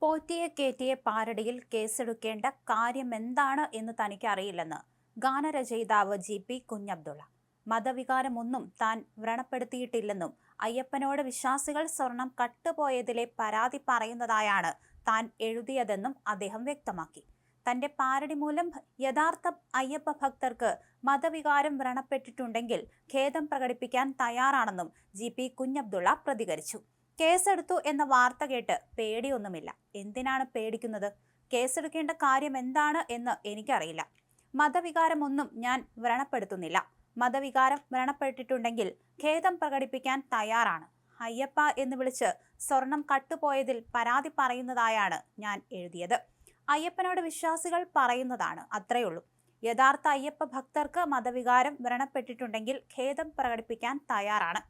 പോറ്റിയെ കേറ്റിയെ പാരടിയിൽ കേസെടുക്കേണ്ട കാര്യമെന്താണ് എന്ന് തനിക്കറിയില്ലെന്ന് ഗാനരചയിതാവ് ജി.പി. കുഞ്ഞബ്ദുള്ള. മതവികാരമൊന്നും താൻ വ്രണപ്പെടുത്തിയിട്ടില്ലെന്നും അയ്യപ്പനോട് വിശ്വാസികൾ സ്വർണം കട്ടുപോയതിലെ പരാതി പറയുന്നതായാണ് താൻ എഴുതിയതെന്നും അദ്ദേഹം വ്യക്തമാക്കി. തന്റെ പാരടി മൂലം യഥാർത്ഥ അയ്യപ്പ ഭക്തർക്ക് മതവികാരം വ്രണപ്പെട്ടിട്ടുണ്ടെങ്കിൽ ഖേദം പ്രകടിപ്പിക്കാൻ തയ്യാറാണെന്നും ജി.പി. കുഞ്ഞബ്ദുള്ള പ്രതികരിച്ചു. കേസെടുത്തു എന്ന വാർത്ത കേട്ട് പേടിയൊന്നുമില്ല. എന്തിനാണ് പേടിക്കുന്നത്? കേസെടുക്കേണ്ട കാര്യം എന്താണ് എന്ന് എനിക്കറിയില്ല. മതവികാരമൊന്നും ഞാൻ വ്രണപ്പെടുത്തുന്നില്ല. മതവികാരം വ്രണപ്പെട്ടിട്ടുണ്ടെങ്കിൽ ഖേദം പ്രകടിപ്പിക്കാൻ തയ്യാറാണ്. അയ്യപ്പ എന്ന് വിളിച്ച് സ്വർണം കട്ടുപോയതിൽ പരാതി പറയുന്നതായാണ് ഞാൻ എഴുതിയത്. അയ്യപ്പനോട് വിശ്വാസികൾ പറയുന്നതാണ്, അത്രയുള്ളൂ. യഥാർത്ഥ അയ്യപ്പ ഭക്തർക്ക് മതവികാരം വ്രണപ്പെട്ടിട്ടുണ്ടെങ്കിൽ ഖേദം പ്രകടിപ്പിക്കാൻ തയ്യാറാണ്.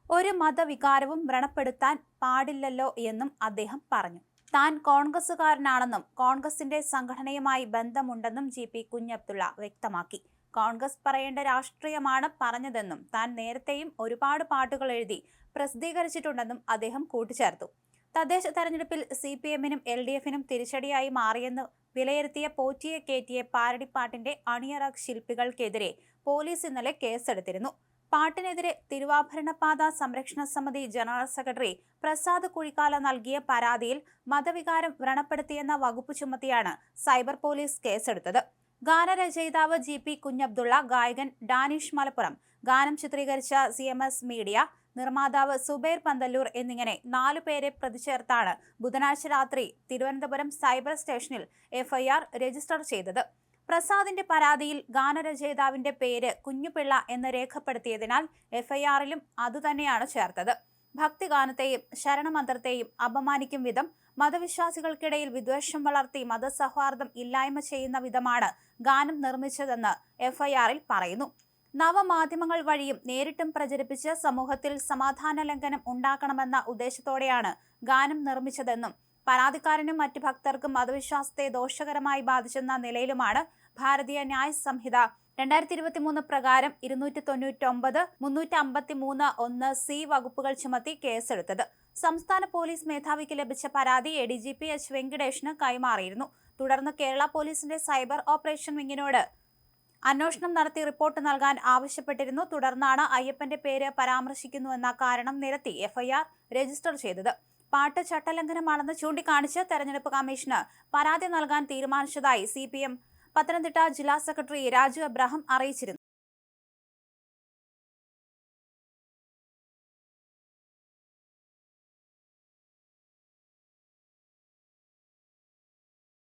ഒരു മതവികാരവും വ്രണപ്പെടുത്താൻ പാടില്ലല്ലോ എന്നും അദ്ദേഹം പറഞ്ഞു. താൻ കോൺഗ്രസുകാരനാണെന്നും കോൺഗ്രസിന്റെ സംഘടനയുമായി ബന്ധമുണ്ടെന്നും ജി.പി. കുഞ്ഞബ്ദുള്ള വ്യക്തമാക്കി. കോൺഗ്രസ് പറയേണ്ട രാഷ്ട്രീയമാണ് പറഞ്ഞതെന്നും താൻ നേരത്തെയും ഒരുപാട് പാട്ടുകൾ എഴുതി പ്രസിദ്ധീകരിച്ചിട്ടുണ്ടെന്നും അദ്ദേഹം കൂട്ടിച്ചേർത്തു. തദ്ദേശ തെരഞ്ഞെടുപ്പിൽ CPM-നും LDF-നും തിരിച്ചടിയായി മാറിയെന്ന് വിലയിരുത്തിയ പോറ്റിയെ കേറ്റിയെ പാരടിപ്പാട്ടിന്റെ അണിയറ ശില്പികൾക്കെതിരെ പോലീസ് ഇന്നലെ കേസെടുത്തിരുന്നു. പാട്ടിനെതിരെ തിരുവാഭരണപാത സംരക്ഷണ സമിതി ജനറൽ സെക്രട്ടറി പ്രസാദ് കുഴിക്കാല നൽകിയ പരാതിയിൽ മതവികാരം വ്രണപ്പെടുത്തിയെന്ന വകുപ്പ് ചുമത്തിയാണ് സൈബർ പോലീസ് കേസെടുത്തത്. ഗാനരചയിതാവ് ജി.പി. കുഞ്ഞബ്ദുള്ള, ഗായകൻ ഡാനിഷ് മലപ്പുറം, ഗാനം ചിത്രീകരിച്ച CMS മീഡിയ, നിർമ്മാതാവ് സുബൈർ പന്തല്ലൂർ എന്നിങ്ങനെ 4 പേരെ പ്രതി ചേർത്താണ് ബുധനാഴ്ച രാത്രി തിരുവനന്തപുരം സൈബർ സ്റ്റേഷനിൽ FIR രജിസ്റ്റർ ചെയ്തത്. പ്രസാദിന്റെ പരാതിയിൽ ഗാനരചയിതാവിന്റെ പേര് കുഞ്ഞുപിള്ള എന്ന് രേഖപ്പെടുത്തിയതിനാൽ FIR-ലും അതുതന്നെയാണ് ചേർത്തത്. ഭക്തിഗാനത്തെയും ശരണമന്ത്രത്തെയും അപമാനിക്കും വിധം മതവിശ്വാസികൾക്കിടയിൽ വിദ്വേഷം വളർത്തി മതസൗഹാർദ്ദം ഇല്ലായ്മ ചെയ്യുന്ന വിധമാണ് ഗാനം നിർമ്മിച്ചതെന്ന് FIR-ൽ പറയുന്നു. നവമാധ്യമങ്ങൾ വഴിയും നേരിട്ടും പ്രചരിപ്പിച്ച് സമൂഹത്തിൽ സമാധാന ലംഘനം ഉണ്ടാക്കണമെന്ന ഉദ്ദേശത്തോടെയാണ് ഗാനം നിർമ്മിച്ചതെന്നും പരാതിക്കാരനും മറ്റ് ഭക്തർക്കും മതവിശ്വാസത്തെ ദോഷകരമായി ബാധിച്ചെന്ന നിലയിലുമാണ് ഭാരതീയ ന്യായ സംഹിത 2023 പ്രകാരം 299, 353, 1C വകുപ്പുകൾ ചുമത്തി കേസെടുത്തത്. സംസ്ഥാന പോലീസ് മേധാവിക്ക് ലഭിച്ച പരാതി ADGP H. വെങ്കിടേഷിന് കൈമാറിയിരുന്നു. തുടർന്ന് കേരള പോലീസിന്റെ സൈബർ ഓപ്പറേഷൻ വിങ്ങിനോട് അന്വേഷണം നടത്തി റിപ്പോർട്ട് നൽകാൻ ആവശ്യപ്പെട്ടിരുന്നു. തുടർന്നാണ് അയ്യപ്പന്റെ പേര് പരാമർശിക്കുന്നുവെന്ന കാരണം നിരത്തി FIR രജിസ്റ്റർ ചെയ്തത്. പാട്ട് ചട്ടലംഘനമാണെന്ന് ചൂണ്ടിക്കാണിച്ച് തെരഞ്ഞെടുപ്പ് കമ്മീഷന് പരാതി നൽകാൻ തീരുമാനിച്ചതായി CPM പത്തനംതിട്ട ജില്ലാ സെക്രട്ടറി രാജു അബ്രഹാം അറിയിച്ചിരുന്നു.